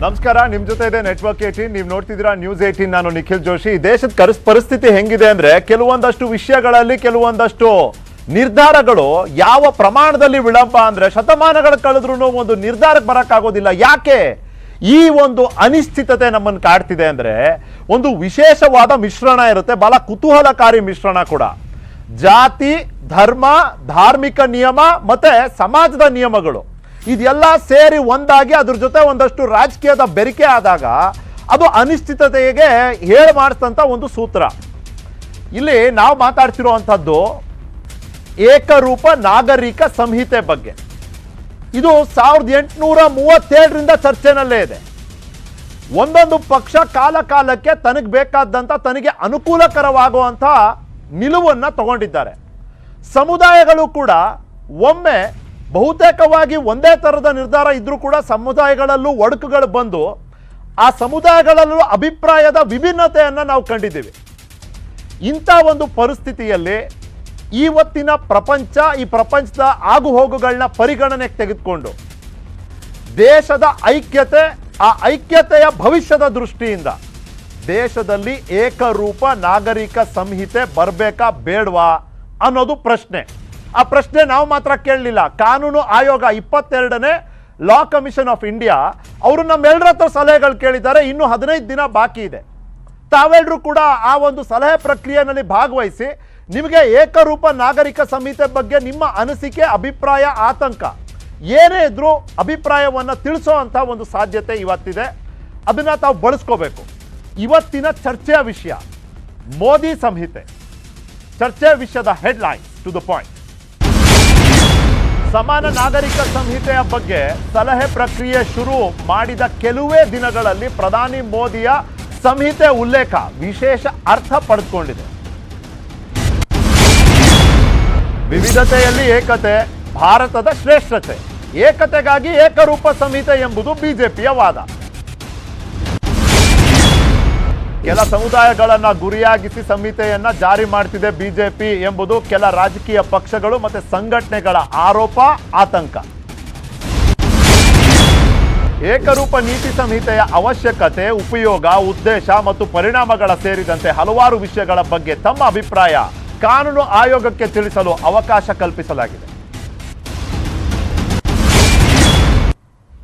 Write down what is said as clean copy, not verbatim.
ನಮಸ್ಕಾರ, ನಿಮ್ಮ ಜೊತೆ ಇದೆ ನೆಟ್ವರ್ಕ್ 18. ನೀವು ನೋಡ್ತಿದ್ದೀರಾ ನ್ಯೂಸ್ 18. ನಾನು ನಿಖಿಲ್ ಜೋಶಿ. ದೇಶದ ಪರಿಸ್ಥಿತಿ ಹೆಂಗಿದೆ ಅಂದ್ರೆ ಕೆಲವೊಂದಷ್ಟು ವಿಷಯಗಳಲ್ಲಿ ಕೆಲವೊಂದಷ್ಟು ನಿರ್ಧಾರಗಳು ಯಾವ ಪ್ರಮಾಣದಲ್ಲಿ ವಿಳಂಬ ಅಂದ್ರೆ ಶತಮಾನಗಳು ಕಳೆದ್ರೂ ಒಂದು ನಿರ್ಧಾರಕ್ಕೆ ಬರಕ್ಕಾಗೋದಿಲ್ಲ. ಯಾಕೆ ಈ ಒಂದು ಅನಿಶ್ಚಿತತೆ ನಮ್ಮನ್ನು ಕಾಡ್ತಿದೆ ಅಂದ್ರೆ ಒಂದು ವಿಶೇಷವಾದ ಮಿಶ್ರಣ ಇರುತ್ತೆ, ಬಹಳ ಕುತೂಹಲಕಾರಿ ಮಿಶ್ರಣ ಕೂಡ. ಜಾತಿ, ಧರ್ಮ, ಧಾರ್ಮಿಕ ನಿಯಮ ಮತ್ತೆ ಸಮಾಜದ ನಿಯಮಗಳು ಇದೆಲ್ಲ ಸೇರಿ ಒಂದಾಗಿ ಅದ್ರ ಜೊತೆ ಒಂದಷ್ಟು ರಾಜಕೀಯದ ಬೆರಿಕೆ ಆದಾಗ ಅದು ಅನಿಶ್ಚಿತತೆಗೆ ಹೇಳಿ ಮಾಡಿಸ್ತಂತ ಒಂದು ಸೂತ್ರ. ಇಲ್ಲಿ ನಾವು ಮಾತಾಡ್ತಿರುವಂಥದ್ದು ಏಕರೂಪ ನಾಗರಿಕ ಸಂಹಿತೆ ಬಗ್ಗೆ. ಇದು 1837ರಿಂದ ಚರ್ಚೆನಲ್ಲೇ ಇದೆ. ಒಂದೊಂದು ಪಕ್ಷ ಕಾಲ ಕಾಲಕ್ಕೆ ತನಗೆ ಬೇಕಾದಂಥ ತನಗೆ ಅನುಕೂಲಕರವಾಗುವಂಥ ನಿಲುವನ್ನು ತಗೊಂಡಿದ್ದಾರೆ. ಸಮುದಾಯಗಳು ಕೂಡ ಒಮ್ಮೆ ಬಹುತೇಕವಾಗಿ ಒಂದೇ ಥರದ ನಿರ್ಧಾರ ಇದ್ರೂ ಕೂಡ ಸಮುದಾಯಗಳಲ್ಲೂ ಒಡಕುಗಳು ಬಂದು ಆ ಸಮುದಾಯಗಳಲ್ಲೂ ಅಭಿಪ್ರಾಯದ ವಿಭಿನ್ನತೆಯನ್ನು ನಾವು ಕಂಡಿದ್ದೀವಿ. ಇಂಥ ಒಂದು ಪರಿಸ್ಥಿತಿಯಲ್ಲಿ ಇವತ್ತಿನ ಪ್ರಪಂಚ, ಈ ಪ್ರಪಂಚದ ಆಗುಹೋಗುಗಳನ್ನ ಪರಿಗಣನೆಗೆ ತೆಗೆದುಕೊಂಡು ದೇಶದ ಐಕ್ಯತೆ, ಆ ಐಕ್ಯತೆಯ ಭವಿಷ್ಯದ ದೃಷ್ಟಿಯಿಂದ ದೇಶದಲ್ಲಿ ಏಕರೂಪ ನಾಗರಿಕ ಸಂಹಿತೆ ಬರಬೇಕಾ ಬೇಡವಾ ಅನ್ನೋದು ಪ್ರಶ್ನೆ. ಆ ಪ್ರಶ್ನೆ ನಾವು ಮಾತ್ರ ಕೇಳಲಿಲ್ಲ. ಕಾನೂನು ಆಯೋಗ 22ನೇ ಲಾ ಕಮಿಷನ್ ಆಫ್ ಇಂಡಿಯಾ ಅವರು ನಮ್ಮೆಲ್ಲರ ಹತ್ರ ಸಲಹೆಗಳು ಕೇಳಿದ್ದಾರೆ. ಇನ್ನು 15 ದಿನ ಬಾಕಿ ಇದೆ. ತಾವೆಲ್ಲರೂ ಕೂಡ ಆ ಒಂದು ಸಲಹೆ ಪ್ರಕ್ರಿಯೆಯಲ್ಲಿ ಭಾಗವಹಿಸಿ ನಿಮಗೆ ಏಕರೂಪ ನಾಗರಿಕ ಸಂಹಿತೆ ಬಗ್ಗೆ ನಿಮ್ಮ ಅನಿಸಿಕೆ, ಅಭಿಪ್ರಾಯ, ಆತಂಕ ಏನೇ ಇದ್ರೂ ಅಭಿಪ್ರಾಯವನ್ನು ತಿಳಿಸೋ ಅಂಥ ಒಂದು ಸಾಧ್ಯತೆ ಇವತ್ತಿದೆ. ಅದನ್ನು ತಾವು ಬಳಸ್ಕೋಬೇಕು. ಇವತ್ತಿನ ಚರ್ಚೆಯ ವಿಷಯ ಮೋದಿ ಸಂಹಿತೆ. ಚರ್ಚೆಯ ವಿಷಯದ ಹೆಡ್ಲೈನ್ ಟು ದ ಪಾಯಿಂಟ್. ಸಮಾನ ನಾಗರಿಕ ಸಂಹಿತೆಯ ಬಗ್ಗೆ ಸಲಹೆ ಪ್ರಕ್ರಿಯೆ ಶುರು ಮಾಡಿದ ಕೆಲವೇ ದಿನಗಳಲ್ಲಿ ಪ್ರಧಾನಿ ಮೋದಿಯ ಸಂಹಿತೆ ಉಲ್ಲೇಖ ವಿಶೇಷ ಅರ್ಥ ಪಡೆದುಕೊಂಡಿದೆ. ವಿವಿಧತೆಯಲ್ಲಿ ಏಕತೆ, ಭಾರತದ ಶ್ರೇಷ್ಠತೆ. ಏಕತೆಗಾಗಿ ಏಕರೂಪ ಸಂಹಿತೆ ಎಂಬುದು ಬಿಜೆಪಿಯ ವಾದ. ಕೆಲ ಸಮುದಾಯಗಳನ್ನ ಗುರಿಯಾಗಿಸಿ ಸಂಹಿತೆಯನ್ನ ಜಾರಿ ಮಾಡ್ತಿದೆ ಬಿಜೆಪಿ ಎಂಬುದು ಕೆಲ ರಾಜಕೀಯ ಪಕ್ಷಗಳು ಮತ್ತೆ ಸಂಘಟನೆಗಳ ಆರೋಪ, ಆತಂಕ. ಏಕರೂಪ ನೀತಿ ಸಂಹಿತೆಯ ಅವಶ್ಯಕತೆ, ಉಪಯೋಗ, ಉದ್ದೇಶ ಮತ್ತು ಪರಿಣಾಮಗಳ ಸೇರಿದಂತೆ ಹಲವಾರು ವಿಷಯಗಳ ಬಗ್ಗೆ ತಮ್ಮ ಅಭಿಪ್ರಾಯ ಕಾನೂನು ಆಯೋಗಕ್ಕೆ ತಿಳಿಸಲು ಅವಕಾಶ ಕಲ್ಪಿಸಲಾಗಿದೆ.